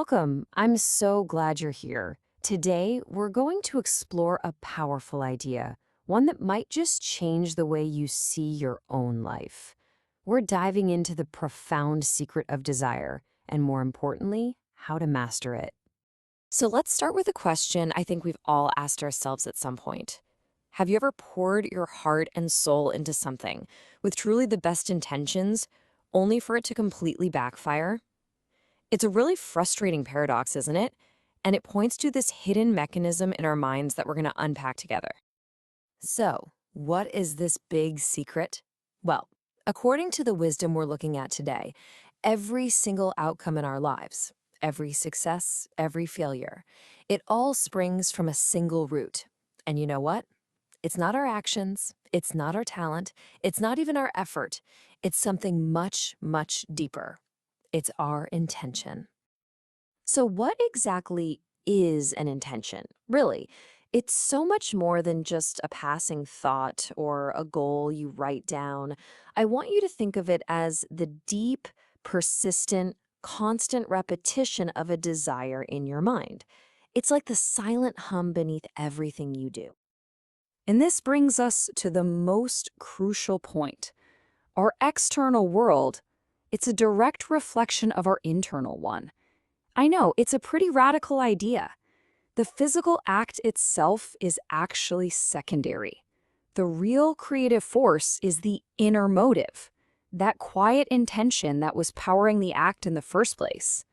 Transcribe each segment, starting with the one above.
Welcome. I'm so glad you're here. Today, we're going to explore a powerful idea, one that might just change the way you see your own life. We're diving into the profound secret of desire, and more importantly, how to master it. So let's start with a question I think we've all asked ourselves at some point. Have you ever poured your heart and soul into something with truly the best intentions, only for it to completely backfire? It's a really frustrating paradox, isn't it? And it points to this hidden mechanism in our minds that we're going to unpack together. So, what is this big secret? Well, according to the wisdom we're looking at today, every single outcome in our lives, every success, every failure, it all springs from a single root. And you know what? It's not our actions, it's not our talent, it's not even our effort. It's something much, much deeper. It's our intention. So, what exactly is an intention? Really, it's so much more than just a passing thought or a goal you write down. I want you to think of it as the deep, persistent, constant repetition of a desire in your mind. It's like the silent hum beneath everything you do. And this brings us to the most crucial point. Our external world, it's a direct reflection of our internal one. I know, it's a pretty radical idea. The physical act itself is actually secondary. The real creative force is the inner motive, that quiet intention that was powering the act in the first place.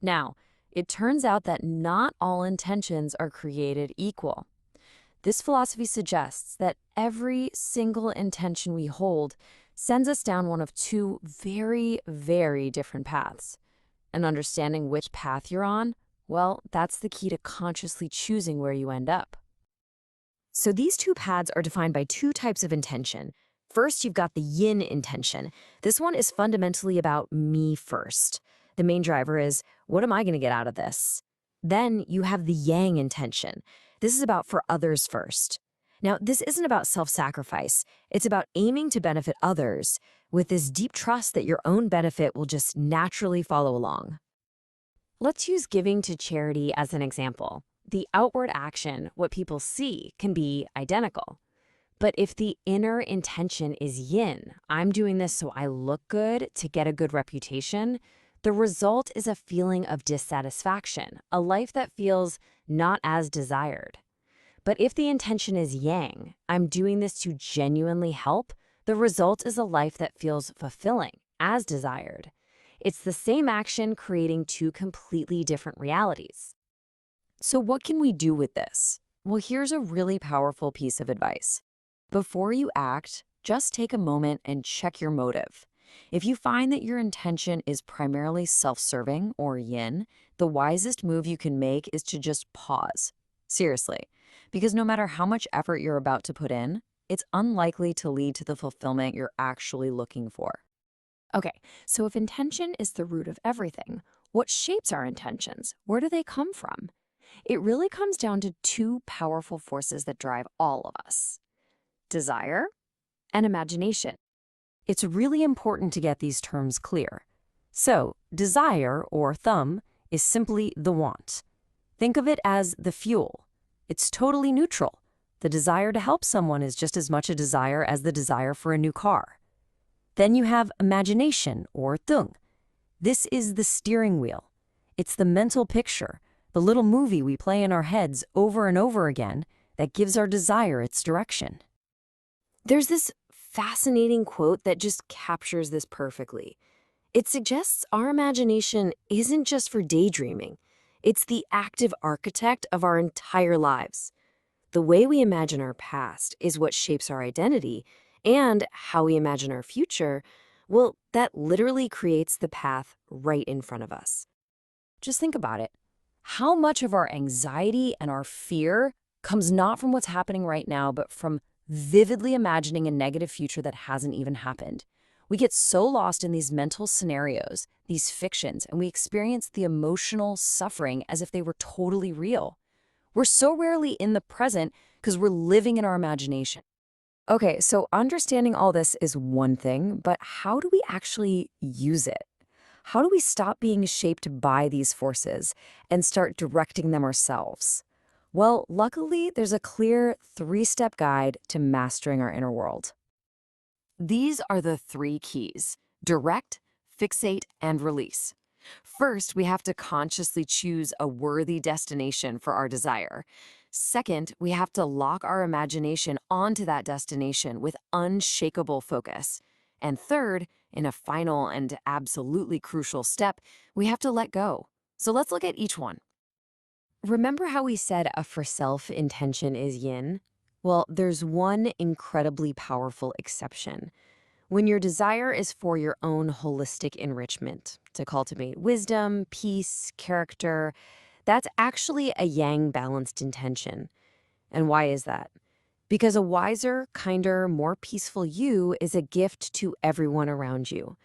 Now, it turns out that not all intentions are created equal. This philosophy suggests that every single intention we hold sends us down one of two very, very different paths. And understanding which path you're on, well, that's the key to consciously choosing where you end up. So these two paths are defined by two types of intention. First, you've got the yin intention. This one is fundamentally about me first. The main driver is, what am I going to get out of this? Then you have the yang intention. This is about for others first. Now, this isn't about self-sacrifice. It's about aiming to benefit others with this deep trust that your own benefit will just naturally follow along. Let's use giving to charity as an example. The outward action, what people see, can be identical. But if the inner intention is yin, I'm doing this so I look good to get a good reputation, the result is a feeling of dissatisfaction, a life that feels not as desired. But if the intention is yang, I'm doing this to genuinely help, the result is a life that feels fulfilling, as desired. It's the same action creating two completely different realities. So what can we do with this? Well, here's a really powerful piece of advice. Before you act, just take a moment and check your motive. If you find that your intention is primarily self-serving or yin, the wisest move you can make is to just pause. Seriously, because no matter how much effort you're about to put in, it's unlikely to lead to the fulfillment you're actually looking for. Okay, so if intention is the root of everything, what shapes our intentions? Where do they come from? It really comes down to two powerful forces that drive all of us: desire and imagination. It's really important to get these terms clear. So, desire, or thumb, is simply the want. Think of it as the fuel. It's totally neutral. The desire to help someone is just as much a desire as the desire for a new car. Then you have imagination, or tung. This is the steering wheel. It's the mental picture, the little movie we play in our heads over and over again that gives our desire its direction. There's this fascinating quote that just captures this perfectly. It suggests our imagination isn't just for daydreaming. It's the active architect of our entire lives. The way we imagine our past is what shapes our identity, and how we imagine our future, well, that literally creates the path right in front of us. Just think about it. How much of our anxiety and our fear comes not from what's happening right now, but from vividly imagining a negative future that hasn't even happened? We get so lost in these mental scenarios, these fictions, and we experience the emotional suffering as if they were totally real. We're so rarely in the present because we're living in our imagination. Okay, so understanding all this is one thing, but how do we actually use it? How do we stop being shaped by these forces and start directing them ourselves? Well, luckily, there's a clear 3-step guide to mastering our inner world. These are the 3 keys: direct, fixate, and release. First, we have to consciously choose a worthy destination for our desire. Second, we have to lock our imagination onto that destination with unshakable focus. And third, in a final and absolutely crucial step, we have to let go. So let's look at each one. Remember how we said a for self intention is yin? Well, there's one incredibly powerful exception. When your desire is for your own holistic enrichment, to cultivate wisdom, peace, character, that's actually a yang balanced intention. And why is that? Because a wiser, kinder, more peaceful you is a gift to everyone around you.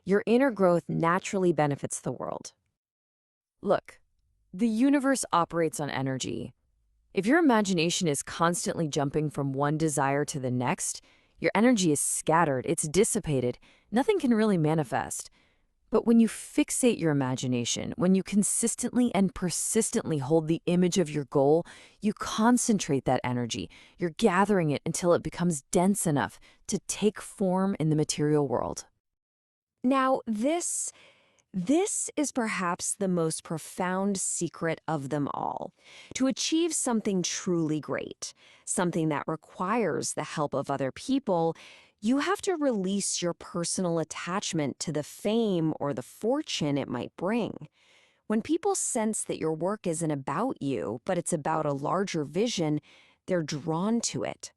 Your inner growth naturally benefits the world. Look, the universe operates on energy. If your imagination is constantly jumping from one desire to the next, your energy is scattered, it's dissipated, nothing can really manifest. But when you fixate your imagination, when you consistently and persistently hold the image of your goal, you concentrate that energy. You're gathering it until it becomes dense enough to take form in the material world. Now, this is perhaps the most profound secret of them all. To achieve something truly great, something that requires the help of other people, you have to release your personal attachment to the fame or the fortune it might bring. When people sense that your work isn't about you, but it's about a larger vision, they're drawn to it.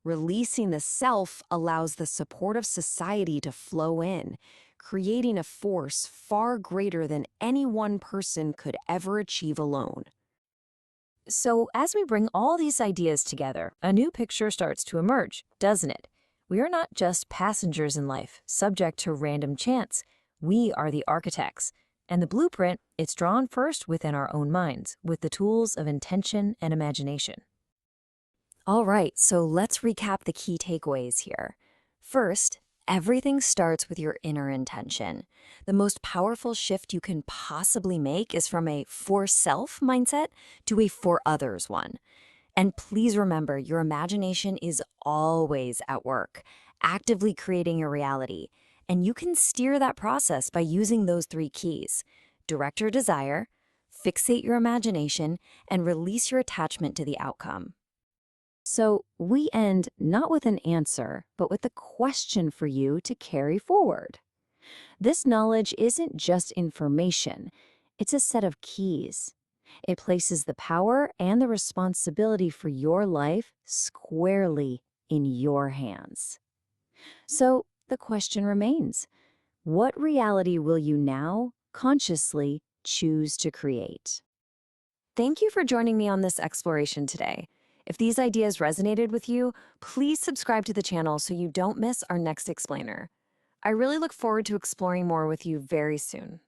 Releasing the self allows the support of society to flow in, creating a force far greater than any one person could ever achieve alone. So, as we bring all these ideas together, a new picture starts to emerge, doesn't it? We are not just passengers in life, subject to random chance. We are the architects. And the blueprint, it's drawn first within our own minds, with the tools of intention and imagination. All right, so let's recap the key takeaways here. First, everything starts with your inner intention. The most powerful shift you can possibly make is from a for self mindset to a for others one. And please remember, your imagination is always at work, actively creating your reality. And you can steer that process by using those 3 keys: direct your desire, fixate your imagination, and release your attachment to the outcome. So we end not with an answer, but with a question for you to carry forward. This knowledge isn't just information, it's a set of keys. It places the power and the responsibility for your life squarely in your hands. So the question remains, what reality will you now consciously choose to create? Thank you for joining me on this exploration today. If these ideas resonated with you, please subscribe to the channel so you don't miss our next explainer. I really look forward to exploring more with you very soon.